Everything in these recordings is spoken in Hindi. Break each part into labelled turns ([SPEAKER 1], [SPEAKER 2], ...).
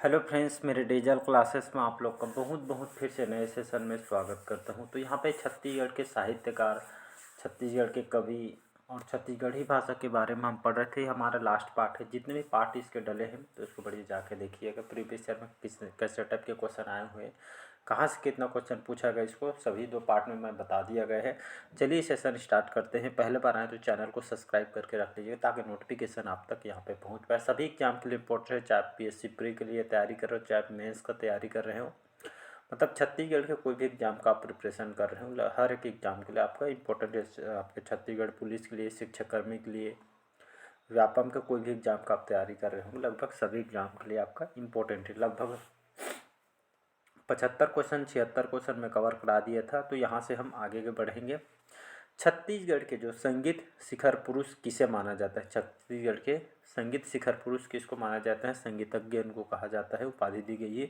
[SPEAKER 1] हेलो फ्रेंड्स, मेरे डिजिटल क्लासेस में आप लोग का बहुत बहुत फिर से नए सेशन में स्वागत करता हूं। तो यहाँ पे छत्तीसगढ़ के साहित्यकार, छत्तीसगढ़ के कवि और छत्तीसगढ़ी भाषा के बारे में हम पढ़ रहे थे। हमारा लास्ट पार्ट है। जितने भी पार्ट इसके डले हैं तो इसको बढ़िया जाके देखिएगा। प्रीवियस ईयर में कैसे टाइप के क्वेश्चन आए हुए हैं, कहाँ से कितना क्वेश्चन पूछा गया, इसको सभी 2 पार्ट में मैं बता दिया गया है। चलिए सेशन स्टार्ट करते हैं। पहले बार आए तो चैनल को सब्सक्राइब करके रख लीजिए ताकि नोटिफिकेशन आप तक यहाँ पे पहुँच पाए। सभी एग्जाम के लिए इंपॉर्टेंट है, चाहे पीएससी प्री के लिए तैयारी कर रहे हो, चाहे मेंस का तैयारी कर रहे हो, मतलब छत्तीसगढ़ के कोई भी एग्जाम का आप प्रिपरेशन कर रहे हो, हर एक एग्जाम के लिए आपका इंपॉर्टेंट है। आपके छत्तीसगढ़ पुलिस के लिए, शिक्षाकर्मी के लिए, व्यापम का कोई भी एग्जाम का आप तैयारी कर रहे हो, लगभग सभी एग्जाम के लिए आपका इंपॉर्टेंट है। लगभग 75 क्वेश्चन 76 क्वेश्चन में कवर करा दिया था। तो यहाँ से हम आगे बढ़ेंगे। छत्तीसगढ़ के जो संगीत शिखर पुरुष किसे माना जाता है? छत्तीसगढ़ के संगीत शिखर पुरुष किसको माना जाता है? संगीतज्ञ इनको कहा जाता है। उपाधि दी गई है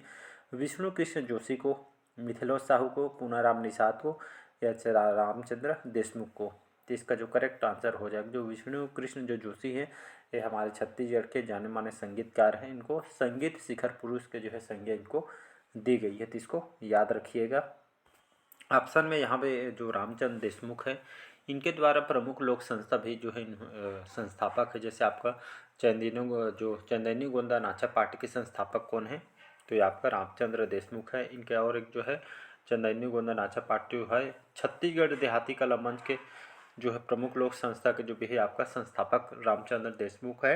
[SPEAKER 1] विष्णु कृष्ण जोशी को, मिथिलेश साहू को, पूनाराम निषाद को या रामचंद्र देशमुख को। तो इसका जो करेक्ट आंसर हो जाएगा, जो विष्णु कृष्ण जो जोशी हैं, ये हमारे छत्तीसगढ़ के जाने माने संगीतकार हैं। इनको संगीत शिखर पुरुष के जो है संज्ञा इनको दी गई है। तो इसको याद रखिएगा। ऑप्शन में यहाँ पे जो रामचंद्र देशमुख है, इनके द्वारा प्रमुख लोक संस्था भी जो है संस्थापक है। जैसे आपका चंदैनी गोंदा नाचा पार्टी के संस्थापक कौन है? तो ये आपका रामचंद्र देशमुख है। इनके और एक जो है चंदैनी गोंदा नाचा पार्टी है, छत्तीसगढ़ देहाती कला मंच के जो है प्रमुख लोक संस्था के जो भी है आपका संस्थापक रामचंद्र देशमुख है।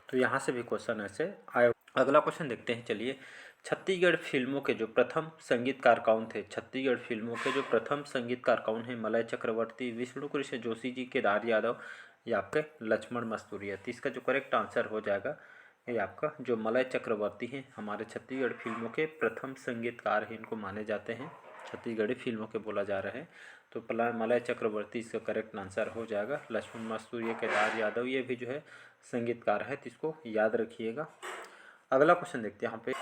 [SPEAKER 1] तो यहाँ से भी क्वेश्चन ऐसे आए। अगला क्वेश्चन देखते हैं। चलिए, छत्तीसगढ़ फिल्मों के जो प्रथम संगीतकार कौन थे? छत्तीसगढ़ फिल्मों के जो प्रथम संगीतकार कौन है? मलय चक्रवर्ती, विष्णु कृष्ण जोशी जी, केदार यादव या आपके लक्ष्मण मस्तूरिया। तो इसका जो करेक्ट आंसर हो जाएगा ये आपका जो मलय चक्रवर्ती हैं, हमारे छत्तीसगढ़ फिल्मों के प्रथम संगीतकार हैं, इनको माने जाते हैं। छत्तीसगढ़ी फिल्मों के बोला जा रहा है तो मलय चक्रवर्ती इसका करेक्ट आंसर हो जाएगा। लक्ष्मण मस्तूरिया, केदार यादव ये भी जो है संगीतकार है, तो इसको याद रखिएगा। अगला क्वेश्चन देखते हैं यहाँ पे।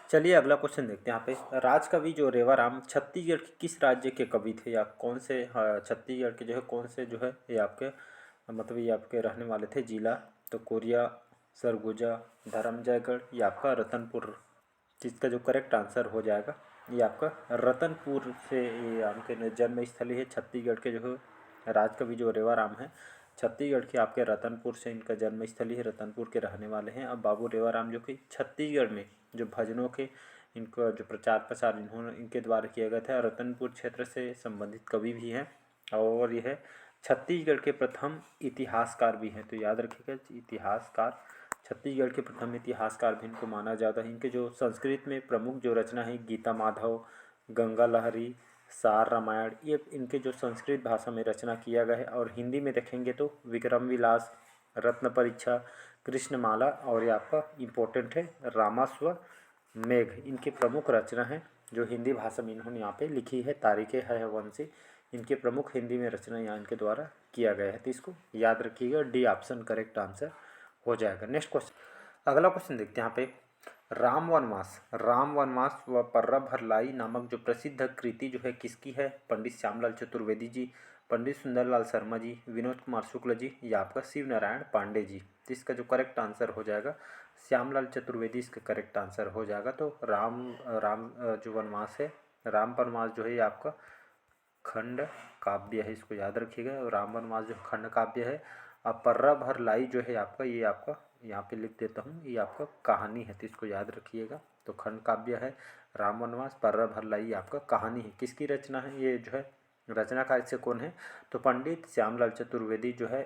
[SPEAKER 1] चलिए अगला क्वेश्चन देखते हैं यहाँ पे। राजकवि जो रेवाराम छत्तीसगढ़ के किस राज्य के कवि थे, या कौन से छत्तीसगढ़ के जो है कौन से जो है ये आपके मतलब ये आपके रहने वाले थे जिला? तो कोरिया, सरगुजा, धर्मजयगढ़ या आपका रतनपुर। जिसका जो करेक्ट आंसर हो जाएगा ये आपका रतनपुर से ये आपके जन्म स्थली है। छत्तीसगढ़ के जो है राजकवि जो रेवाराम है, छत्तीसगढ़ के आपके रतनपुर से इनका जन्म स्थली है, रतनपुर के रहने वाले हैं। अब बाबू रेवाराम जो कि छत्तीसगढ़ में जो भजनों के इनका जो प्रचार प्रसार इनके द्वारा किया गया था। रतनपुर क्षेत्र से संबंधित कवि भी हैं और यह छत्तीसगढ़ के प्रथम इतिहासकार भी हैं। तो याद रखिएगा, इतिहासकार, छत्तीसगढ़ के प्रथम इतिहासकार भी इनको माना जाता है। इनके जो संस्कृत में प्रमुख जो रचना है गीता माधव, गंगा लहरी, सार रामायण, ये इनके जो संस्कृत भाषा में रचना किया गया है। और हिंदी में देखेंगे तो विक्रम विलास, रत्न परीक्षा, कृष्णमाला और ये आपका इम्पोर्टेंट है रामास्व मेघ, इनकी प्रमुख रचना है जो हिंदी भाषा में इन्होंने यहाँ पे लिखी है। तारीखे हरवंशी, इनके प्रमुख हिंदी में रचना यहाँ इनके द्वारा किया गया है। तो इसको याद रखिएगा, डी ऑप्शन करेक्ट आंसर हो जाएगा। नेक्स्ट क्वेश्चन, अगला क्वेश्चन देखते हैं यहाँ पे। राम वनवास व पर्रा भरलाई नामक जो प्रसिद्ध कृति जो है किसकी है? पंडित श्यामलाल चतुर्वेदी जी, पंडित सुंदरलाल शर्मा जी, विनोद कुमार शुक्ल जी या आपका शिव नारायण पांडे जी। तो इसका जो करेक्ट आंसर हो जाएगा श्यामलाल चतुर्वेदी, इसका करेक्ट आंसर हो जाएगा। तो राम जो वनवास है, राम वनवास जो है ये आपका खंड काव्य है, इसको याद रखिएगा। राम वनवास जो खंड काव्य है। अब पर्रा भरलाई जो है आपका ये आपका यहाँ पे लिख देता हूँ, ये आपका कहानी है, तो इसको याद रखिएगा। तो खंड काव्य है राम वनवास, पर्रा भरलाई आपका कहानी है। किसकी रचना है? ये जो है रचनाकार से कौन है? तो पंडित श्यामलाल चतुर्वेदी जो है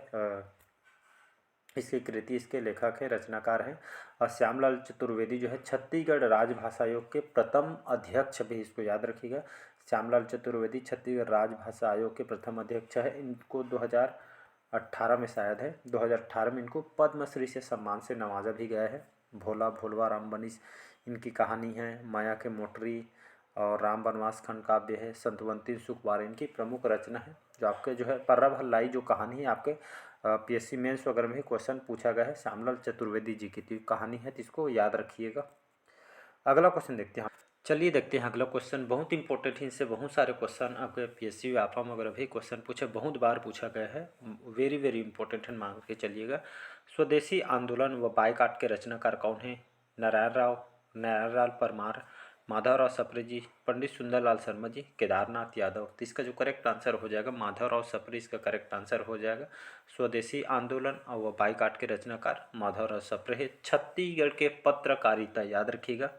[SPEAKER 1] इसकी कृति, इसके लेखक है, रचनाकार हैं। और श्यामलाल चतुर्वेदी जो है छत्तीसगढ़ राजभाषा आयोग के प्रथम अध्यक्ष भी, इसको याद रखिएगा। श्यामलाल चतुर्वेदी छत्तीसगढ़ राजभाषा आयोग के प्रथम अध्यक्ष है। इनको 2018 में शायद है, 2018 में इनको पद्मश्री से सम्मान से नवाजा भी गया है। भोला भोलवा राम बनिस इनकी कहानी है। माया के मोटरी और राम वनवास खंड काव्य है। संतवंती सुखवार इनकी प्रमुख रचना है। जो आपके जो है पर्रा भरलाई जो कहानी है आपके पीएससी मेंस वगैरह में क्वेश्चन पूछा गया है, श्यामलाल चतुर्वेदी जी की कहानी है, तो इसको याद रखिएगा। अगला क्वेश्चन देखते हैं। चलिए देखते हैं अगला क्वेश्चन, बहुत इंपॉर्टेंट है। इनसे बहुत सारे क्वेश्चन आपके पीएससी व्यापम वगैरह भी क्वेश्चन पूछे, बहुत बार पूछा गया है, वेरी वेरी इंपॉर्टेंट है, मान के चलिएगा। स्वदेशी आंदोलन व बायकॉट के रचनाकार कौन है? नारायण राव परमार, माधवराव सप्रे जी, पंडित सुंदरलाल शर्मा जी, केदारनाथ यादव। तो इसका जो करेक्ट आंसर हो जाएगा माधवराव सप्रे, इसका करेक्ट आंसर हो जाएगा। स्वदेशी आंदोलन और बायकॉट के रचनाकार माधवराव सप्रे है। छत्तीसगढ़ के पत्रकारिता, याद रखिएगा,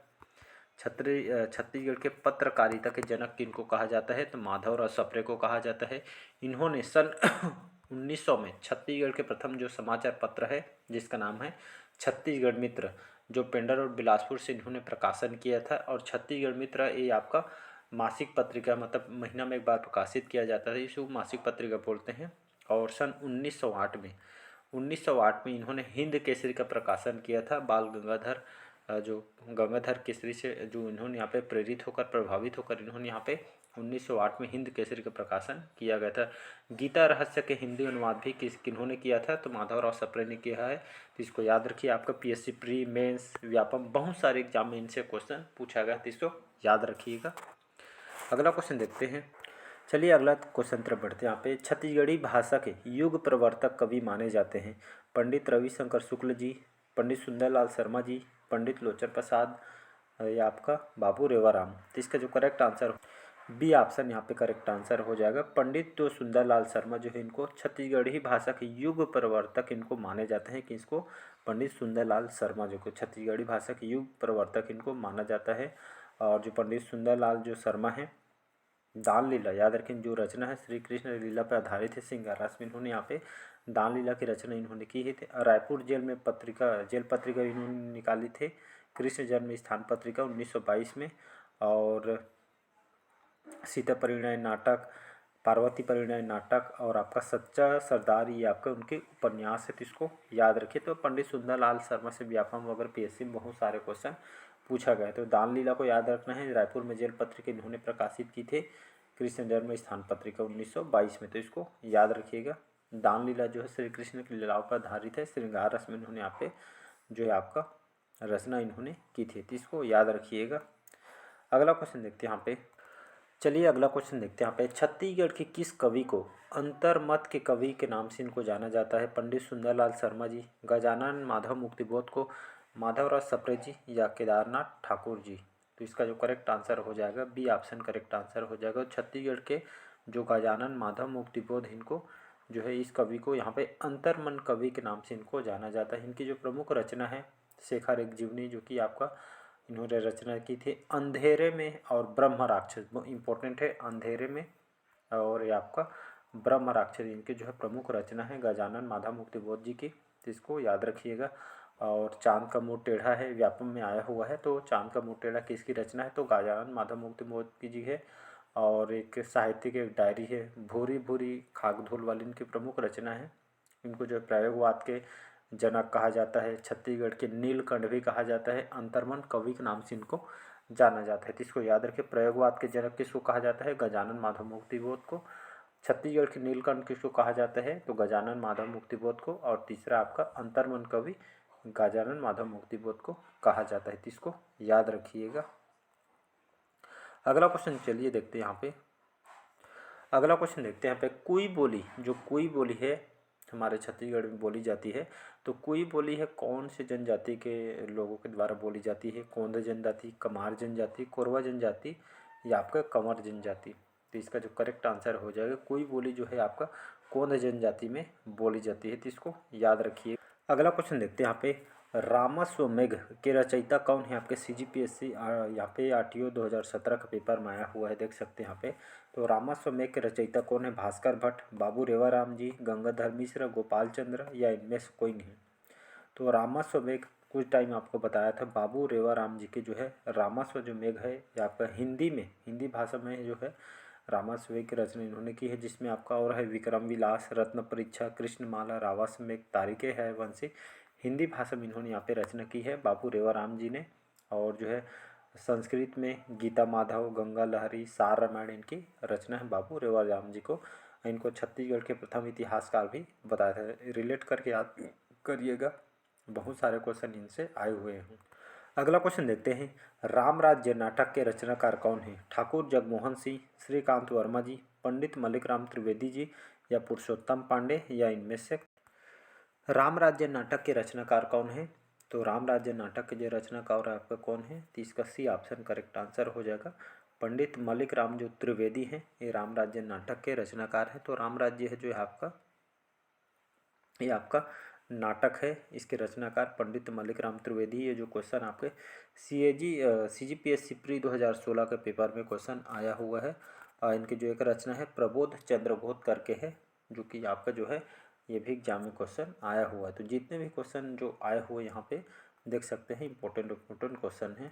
[SPEAKER 1] छत्तीसगढ़ के पत्रकारिता के जनक किनको कहा जाता है? तो माधवराव सप्रे को कहा जाता है। इन्होंने सन 1900 में छत्तीसगढ़ के प्रथम जो समाचार पत्र है जिसका नाम है छत्तीसगढ़ मित्र, जो पेंडर और बिलासपुर से इन्होंने प्रकाशन किया था। और छत्तीसगढ़ मित्र ये आपका मासिक पत्रिका, मतलब महीना में एक बार प्रकाशित किया जाता है, इसको मासिक पत्रिका बोलते हैं। और सन 1908 में इन्होंने हिंद केसरी का प्रकाशन किया था। बाल गंगाधर, जो गंगाधर केसरी से जो इन्होंने यहाँ पे प्रेरित होकर, प्रभावित होकर इन्होंने यहाँ पे 1908 में हिंद केसरी का प्रकाशन किया गया था। गीता रहस्य के हिंदी अनुवाद भी किन्होंने किया था? तो माधवराव सप्रे ने किया है। तो इसको याद रखिए, आपका पीएससी प्री, मेंस, व्यापम, बहुत सारे एग्जाम में इनसे क्वेश्चन पूछा गया, तो इसको याद रखिएगा। अगला क्वेश्चन देखते हैं। चलिए अगला क्वेश्चन तरफ बढ़ते हैं। यहाँ पे छत्तीसगढ़ी भाषा के युग प्रवर्तक कवि माने जाते हैं? पंडित रविशंकर शुक्ल जी, पंडित सुंदरलाल शर्मा जी, पंडित लोचन प्रसाद या आपका बाबू रेवाराम। तो इसका जो करेक्ट आंसर बी ऑप्शन यहाँ पे करेक्ट आंसर हो जाएगा। पंडित तो सुंदरलाल शर्मा जो है इनको छत्तीसगढ़ी भाषा के युग प्रवर्तक इनको माने जाते हैं। कि इसको पंडित सुंदरलाल शर्मा जो को छत्तीसगढ़ी भाषा के युग प्रवर्तक इनको माना जाता है। और जो पंडित सुंदरलाल जो शर्मा है, दान लीला, याद रखें, जो रचना है श्री कृष्ण लीला पर आधारित है। श्रृंगार रस में इन्होंने यहाँ पे दान लीला की रचना इन्होंने की है। रायपुर जेल में जेल पत्रिका इन्होंने निकाली थी, कृष्ण जन्म स्थान पत्रिका 1922 में। और सीता परिणय नाटक, पार्वती परिणय नाटक और आपका सच्चा सरदार, ये आपका उनके उपन्यास है, तो इसको याद रखिए। तो पंडित सुंदरलाल शर्मा से व्यापम वगैरह पीएससी में बहुत सारे क्वेश्चन पूछा गया है। तो दान लीला को याद रखना है। रायपुर में जेल पत्रिका इन्होंने प्रकाशित की थे, कृष्ण जन्म स्थान पत्रिका 1922 में, तो इसको याद रखिएगा। दान लीला जो है श्री कृष्ण की लीलाओं पर आधारित है। श्रृंगार रस में इन्होंने यहाँ पे जो है आपका रचना इन्होंने की थी, तो इसको याद रखिएगा। अगला क्वेश्चन देखते हैं यहाँ पे। चलिए अगला क्वेश्चन देखते हैं यहाँ पे। छत्तीसगढ़ के किस कवि को अंतर्मत के कवि के नाम से इनको जाना जाता है? पंडित सुंदरलाल शर्मा जी, गजानन माधव मुक्तिबोध को, माधवराव सप्रे जी या केदारनाथ ठाकुर जी। तो इसका जो करेक्ट आंसर हो जाएगा बी ऑप्शन करेक्ट आंसर हो जाएगा। छत्तीसगढ़ के जो गजानन माधव मुक्तिबोध, इनको जो है इस कवि को यहाँ पे अंतर्मन कवि के नाम से इनको जाना जाता है। इनकी जो प्रमुख रचना है शेखर एक जीवनी, जो कि आपका इन्होंने रचना की थी अंधेरे में और ब्रह्म राक्षस, इम्पोर्टेंट है, अंधेरे में और ये आपका ब्रह्म राक्षस, इनके जो है प्रमुख रचना है गजानन माधव मुक्तिबोध जी की, तो इसको याद रखिएगा। और चांद का मुंह टेढ़ा है व्यापम में आया हुआ है, तो चांद का मुंह टेढ़ा किसकी रचना है? तो गजानन माधव मुक्तिबोध की जी है। और एक साहित्यिक एक डायरी है भूरी भूरी खाक धूल वाली, इनकी प्रमुख रचना है। इनको जो प्रयोगवाद के जनक कहा जाता है, छत्तीसगढ़ के नीलकंठ भी कहा जाता है, अंतर्मन कवि के नाम से इनको जाना जाता है। तो इसको याद रखें, प्रयोगवाद के जनक किसको कहा जाता है? गजानन माधव मुक्तिबोध को। छत्तीसगढ़ के नीलकंठ किसको कहा जाता है? तो गजानन माधव मुक्तिबोध को। और तीसरा आपका अंतर्मन कवि गजानन माधव मुक्तिबोध को कहा जाता है, तो इसको याद रखिएगा। अगला क्वेश्चन चलिए देखते हैं यहाँ पे। अगला क्वेश्चन देखते हैं यहाँ पे। कुई बोली, जो कुई बोली है हमारे छत्तीसगढ़ में बोली जाती है, तो कुई बोली है कौन से जनजाति के लोगों के द्वारा बोली जाती है? कोंद जनजाति, कमार जनजाति, कोरवा जनजाति या आपका कंवर जनजाति। तो इसका जो करेक्ट आंसर हो जाएगा, कुई बोली जो है आपका कोंद जनजाति में बोली जाती है, तो इसको याद रखिए। अगला क्वेश्चन देखते हैं यहाँ पे। रामस्वमेघ के रचयिता कौन है? आपके CGPSC यहाँ पे RTO 2017 का पेपर में आया हुआ है, देख सकते हैं यहाँ पे। तो रामस्वमेघ के रचयिता कौन है? भास्कर भट्ट, बाबू रेवाराम जी, गंगाधर मिश्र, गोपाल चंद्र या इनमें से कोई नहीं। तो रामस्वमेघ कुछ टाइम आपको बताया था, बाबू रेवाराम जी के जो है रामस्व जो मेघ है या आपका हिंदी में, हिंदी भाषा में जो है रामस्वमेघ की रचना इन्होंने की है, जिसमें आपका और है विक्रम विलास, रत्न परीक्षा, कृष्णमाला, रावस्वमेघ, तारिके है वंशी। हिंदी भाषा में इन्होंने यहाँ पे रचना की है बाबू रेवाराम जी ने। और जो है संस्कृत में गीता माधव, गंगा लहरी, सार रामायण इनकी रचना है बाबू रेवाराम जी को। इनको छत्तीसगढ़ के प्रथम इतिहासकार भी बताया था, रिलेट करके याद करिएगा, बहुत सारे क्वेश्चन इनसे आए हुए हैं। अगला क्वेश्चन देखते हैं। राम राज्य नाटक के रचनाकार कौन है? ठाकुर जगमोहन सिंह, श्रीकांत वर्मा जी, पंडित मल्लिक राम त्रिवेदी जी या पुरुषोत्तम पांडे या इनमें से। राम राज्य नाटक के रचनाकार कौन है? तो राम राज्य नाटक के जो रचनाकार आपका कौन है? तो इसका सी ऑप्शन करेक्ट आंसर हो जाएगा। पंडित मलिक राम जो त्रिवेदी हैं ये राम राज्य नाटक के रचनाकार है। तो राम राज्य है जो है आपका, ये आपका नाटक है, इसके रचनाकार पंडित मलिक राम त्रिवेदी। ये जो क्वेश्चन आपके CGPSC प्री 2016 के पेपर में क्वेश्चन आया हुआ है। इनकी जो एक रचना है प्रबोध चंद्रबोध करके है, जो कि आपका जो है ये भी एग्जाम में क्वेश्चन आया हुआ है। तो जितने भी क्वेश्चन जो आए हुए यहाँ पे देख सकते हैं, इंपॉर्टेंट क्वेश्चन है।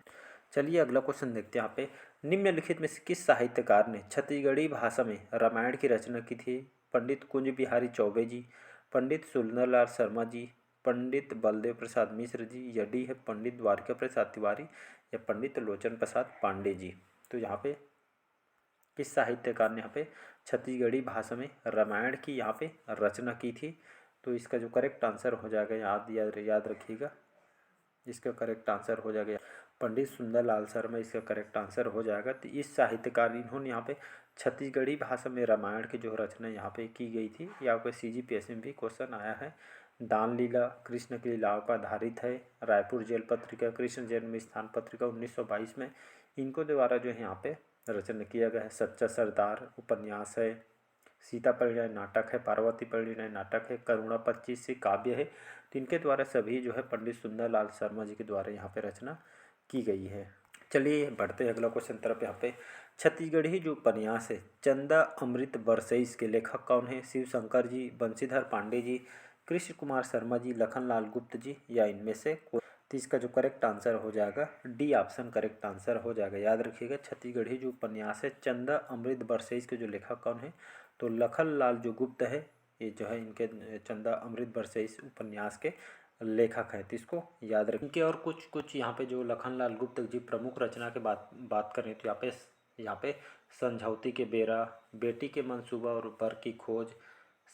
[SPEAKER 1] चलिए अगला क्वेश्चन देखते हैं यहाँ पे। निम्नलिखित में से किस साहित्यकार ने छत्तीसगढ़ी भाषा में रामायण की रचना की थी? पंडित कुंज बिहारी चौबे जी, पंडित सुंदरलाल शर्मा जी, पंडित बलदेव प्रसाद मिश्र जी, या डी है पंडित द्वारिका प्रसाद तिवारी, या पंडित लोचन प्रसाद पांडे जी। तो यहाँ पे किस साहित्यकार ने यहाँ पे छत्तीसगढ़ी भाषा में रामायण की यहाँ पे रचना की थी? तो इसका जो करेक्ट आंसर हो जाएगा, याद रखिएगा, इसका करेक्ट आंसर हो जाएगा पंडित सुंदरलाल शर्मा, इसका करेक्ट आंसर हो जाएगा। तो इस साहित्यकार इन्होंने यहाँ पे छत्तीसगढ़ी भाषा में रामायण की जो रचना यहाँ पे की गई थी, ये आपको CGPSC में भी क्वेश्चन आया है। दान लीला कृष्ण की लीलाओं पर आधारित है। रायपुर जेल पत्रिका, कृष्ण जन्म स्थान पत्रिका 1922 में इनको द्वारा जो है यहाँ पे रचना किया गया है। सच्चा सरदार उपन्यास है। सीता परिणय नाटक है। पार्वती परिणय नाटक है। करुणा 25 से काव्य है। तो इनके द्वारा सभी जो है पंडित सुंदरलाल शर्मा जी के द्वारा यहाँ पे रचना की गई है। चलिए बढ़ते हैं अगला क्वेश्चन तरफ। यहाँ पे छत्तीसगढ़ी जो उपन्यास है चंदा अमृत बरसई, इसके लेखक कौन है? शिव शंकर जी, बंशीधर पांडे जी, कृष्ण कुमार शर्मा जी, लखनलाल गुप्त जी, या इनमें से कोई? तो इसका जो करेक्ट आंसर हो जाएगा डी ऑप्शन करेक्ट आंसर हो जाएगा। याद रखिएगा छत्तीसगढ़ी जो उपन्यास है चंदा अमृत बरसई के जो लेखक कौन है? तो लखनलाल जो गुप्त है ये जो है इनके चंदा अमृत बरसई उपन्यास के लेखक हैं। तो इसको याद रखें। इनके और कुछ यहाँ पे जो लखनलाल गुप्त जी प्रमुख रचना के बात करें तो यहाँ पे समझौती के बेरा, बेटी के मंसूबा और बर की खोज,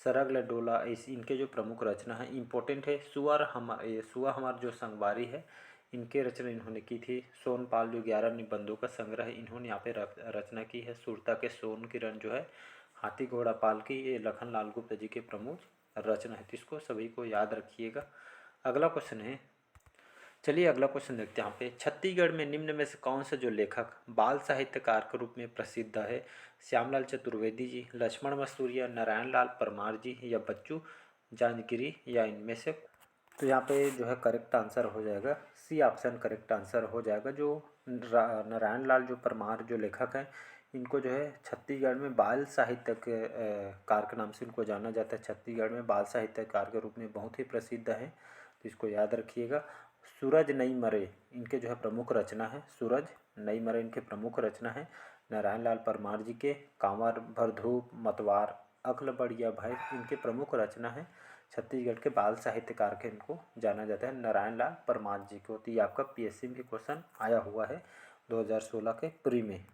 [SPEAKER 1] सरगल डोला, ऐसी इनके जो प्रमुख रचना है इम्पोर्टेंट है। सुआ हमार जो संगवारी है इनके रचना इन्होंने की थी। सोनपाल जो 11 निबंधों का संग्रह है इन्होंने यहाँ पे रचना की है। सुरता के सोन किरण जो है हाथी घोड़ा पाल की, ये लखनलाल गुप्त जी के प्रमुख रचना है। तो इसको सभी को याद रखिएगा। अगला क्वेश्चन है, चलिए अगला क्वेश्चन देखते हैं। यहाँ पे छत्तीसगढ़ में निम्न में से कौन सा जो लेखक बाल साहित्यकार के रूप में प्रसिद्ध है? श्यामलाल चतुर्वेदी जी, लक्ष्मण मसूरिया, नारायण लाल परमार जी, या बच्चू जांजगिरी, या इनमें से? तो यहाँ पे जो है करेक्ट आंसर हो जाएगा सी ऑप्शन करेक्ट आंसर हो जाएगा। जो नारायण लाल जो परमार जो लेखक हैं इनको जो है छत्तीसगढ़ में बाल साहित्यकार के नाम से इनको जाना जाता है। छत्तीसगढ़ में बाल साहित्यकार के रूप में बहुत ही प्रसिद्ध है, तो इसको याद रखिएगा। सूरज नई मरे इनके जो है प्रमुख रचना है। सूरज नई मरे इनके प्रमुख रचना है नारायण लाल परमार जी के। कांवर भरधूप मतवार अक्ल बढ़िया भय इनके प्रमुख रचना है। छत्तीसगढ़ के बाल साहित्यकार के इनको जाना जाता है नारायण लाल परमार जी को। तो ये आपका PSC में भी क्वेश्चन आया हुआ है 2016 के प्री में।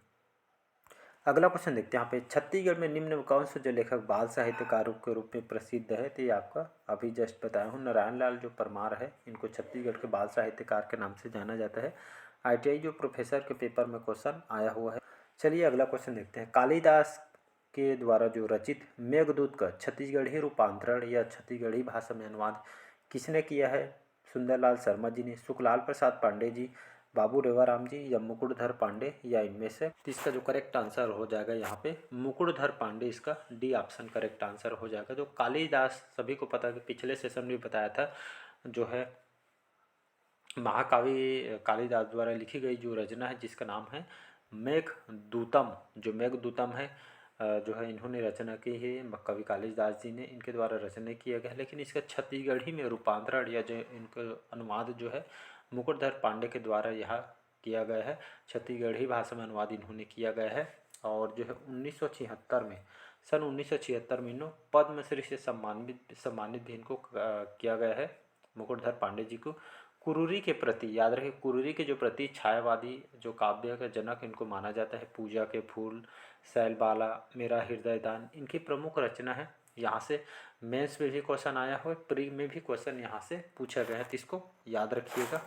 [SPEAKER 1] अगला क्वेश्चन देखते हैं। यहाँ पे छत्तीसगढ़ में निम्न में कौन सा जो लेखक बाल साहित्यकारों के रूप में प्रसिद्ध है? तो ये आपका अभी जस्ट बताया हूँ नारायण लाल जो परमार है इनको छत्तीसगढ़ के बाल साहित्यकार के नाम से जाना जाता है। ITI जो प्रोफेसर के पेपर में क्वेश्चन आया हुआ है। चलिए अगला क्वेश्चन देखते हैं। कालिदास के द्वारा जो रचित मेघदूत का छत्तीसगढ़ी रूपांतरण या छत्तीसगढ़ी भाषा में अनुवाद किसने किया है? सुंदरलाल शर्मा जी ने, सुखलाल प्रसाद पांडे जी, बाबू रेवाराम जी, या मुकुटधर पांडे, या इनमें से? तो इसका जो करेक्ट आंसर हो जाएगा यहाँ पे मुकुटधर पांडे, इसका डी ऑप्शन करेक्ट आंसर हो जाएगा। जो कालिदास सभी को पता है कि पिछले सेशन में बताया था जो है महाकाव्य कालिदास द्वारा लिखी गई जो रचना है जिसका नाम है मेघदूतम। जो मेघदूतम है जो है इन्होंने रचना की है कवि कालिदास जी ने, इनके द्वारा रचना किया गया है। लेकिन इसका छत्तीसगढ़ी में रूपांतरण या जो इनका अनुवाद जो है मुकुटधर पांडे के द्वारा यह किया गया है। छत्तीसगढ़ी भाषा में अनुवाद इन्होंने किया गया है। और जो है 1976 में सन 1976 में इन्हों पद्मश्री से सम्मानित भी इनको किया गया है मुकुटधर पांडे जी को। कुरूरी के प्रति याद रहे, कुरूरी के जो प्रति छायावादी जो काव्य का जनक इनको माना जाता है। पूजा के फूल, शैलबाला, मेरा हृदय दान इनकी प्रमुख रचना है। यहाँ से मेंस में भी क्वेश्चन आया हुआ है, प्री में भी क्वेश्चन यहाँ से पूछा गया है, तो इसको याद रखिएगा।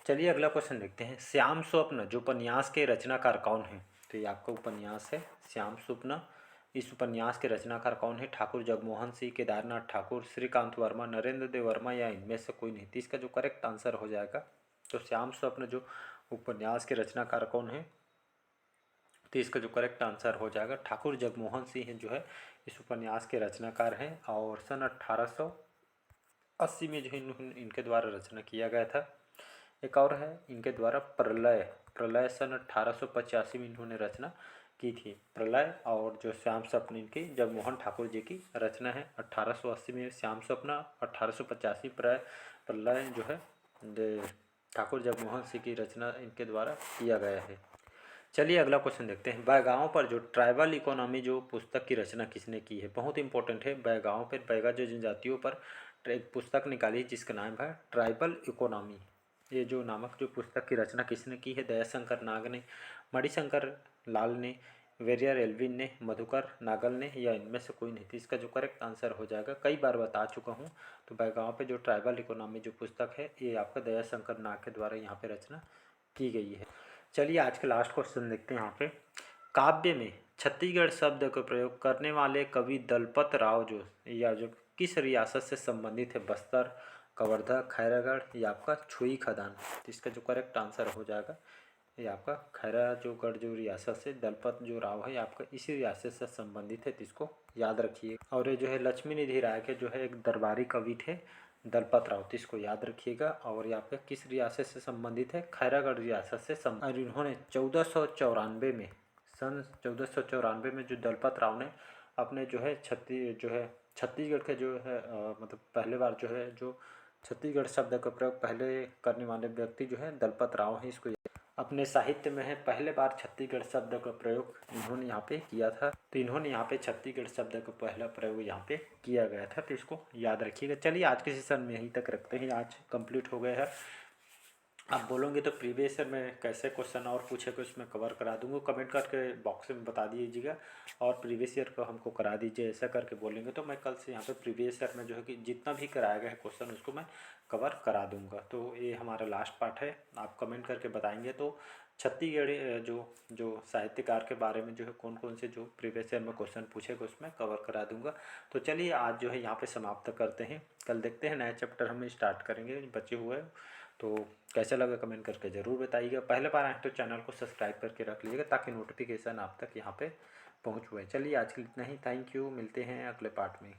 [SPEAKER 1] चलिए अगला क्वेश्चन देखते हैं। श्याम स्वप्न जो उपन्यास के रचनाकार कौन है? तो ये आपका उपन्यास है श्याम स्वप्न, इस उपन्यास के रचनाकार कौन है? ठाकुर जगमोहन सिंह, केदारनाथ ठाकुर, श्रीकांत वर्मा, नरेंद्र देव वर्मा या इनमें से कोई नहीं। तो इसका जो करेक्ट आंसर हो जाएगा, तो श्याम स्वप्न जो उपन्यास के रचनाकार कौन है? तो इसका जो करेक्ट आंसर हो जाएगा ठाकुर जगमोहन सिंह जो है इस उपन्यास के रचनाकार हैं। और सन 1880 में जो है इनके द्वारा रचना किया गया था। एक और है इनके द्वारा प्रलय, प्रलय सन 1885 में इन्होंने रचना की थी। प्रलय और जो श्याम स्वप्न इनकी जगमोहन ठाकुर जी की रचना है। 1880 में श्याम स्वप्न, 1885 प्रलय जो है ठाकुर जगमोहन सिंह की रचना इनके द्वारा किया गया है। चलिए अगला क्वेश्चन देखते हैं। बैगाओं पर जो ट्राइबल इकोनॉमी जो पुस्तक की रचना किसने की है? बहुत इंपॉर्टेंट है। बैगाओं पर, बैगा जो जनजातियों पर एक पुस्तक निकाली जिसका नाम है ट्राइबल इकोनॉमी। ये जो नामक जो पुस्तक की रचना किसने की है? दयाशंकर नाग ने, मणिशंकर लाल ने, वेरियर एल्विन ने, मधुकर नागल ने या इनमें से कोई नहीं। तो इसका जो करेक्ट आंसर हो जाएगा, कई बार बता चुका हूँ, तो बैगाओं पे जो ट्राइबल इकोनॉमी जो पुस्तक है ये आपका दयाशंकर नाग के द्वारा यहाँ पे रचना की गई है। चलिए आज के लास्ट क्वेश्चन देखते हैं यहाँ पे। काव्य में छत्तीसगढ़ शब्द का प्रयोग करने वाले कवि दलपत राव जो या जो किस रियासत से संबंधित है? बस्तर, कवर्धा, खैरागढ़ या आपका छुई खदान। तो इसका जो करेक्ट आंसर हो जाएगा ये आपका खैरा जो गढ़ जो रियासत से दलपत जो राव है आपका इसी रियासत से संबंधित है, तो इसको याद रखिए। और ये जो है लक्ष्मी निधि राय के जो है एक दरबारी कवि थे दलपत राव, तो इसको याद रखिएगा। और यहाँ पे किस रियासत से संबंधित है? खैरागढ़ रियासत से संबंधित। और इन्होंने 1494 में, सन 1494 में जो दलपत राव ने अपने जो है छत्तीसगढ़ के जो है मतलब पहले बार जो है जो छत्तीसगढ़ शब्द का प्रयोग पहले करने वाले व्यक्ति जो है दलपत राव हैं। इसको अपने साहित्य में है पहले बार छत्तीसगढ़ शब्द का प्रयोग इन्होंने यहाँ पे किया था। तो इन्होंने यहाँ पे छत्तीसगढ़ शब्द का पहला प्रयोग यहाँ पे किया गया था, तो इसको याद रखिएगा। चलिए आज के सेशन में यहीं तक रखते हैं, आज कंप्लीट हो गया है। आप बोलोगे तो प्रीवियस ईयर में कैसे क्वेश्चन और पूछे को उसमें कवर करा दूंगा, कमेंट करके बॉक्स में बता दीजिएगा। और प्रीवियस ईयर को हमको करा दीजिए, ऐसा करके बोलेंगे तो मैं कल से यहाँ पे प्रीवियस ईयर में जो है कि जितना भी कराया गया है क्वेश्चन उसको मैं कवर करा दूंगा। तो ये हमारा लास्ट पार्ट है, आप कमेंट करके बताएंगे तो छत्तीसगढ़ी जो साहित्यकार के बारे में जो है कौन कौन से जो प्रीवियस ईयर में क्वेश्चन पूछेगा उसमें कवर करा दूंगा। तो चलिए आज जो है यहाँ पे समाप्त करते हैं, कल देखते हैं नया चैप्टर हम स्टार्ट करेंगे बचे हुए। तो कैसा लगा कमेंट करके ज़रूर बताइएगा। पहले बार आए तो चैनल को सब्सक्राइब करके रख लीजिएगा ताकि नोटिफिकेशन आप तक यहाँ पे पहुँच हुए। चलिए आज के लिए इतना ही, थैंक यू, मिलते हैं अगले पार्ट में।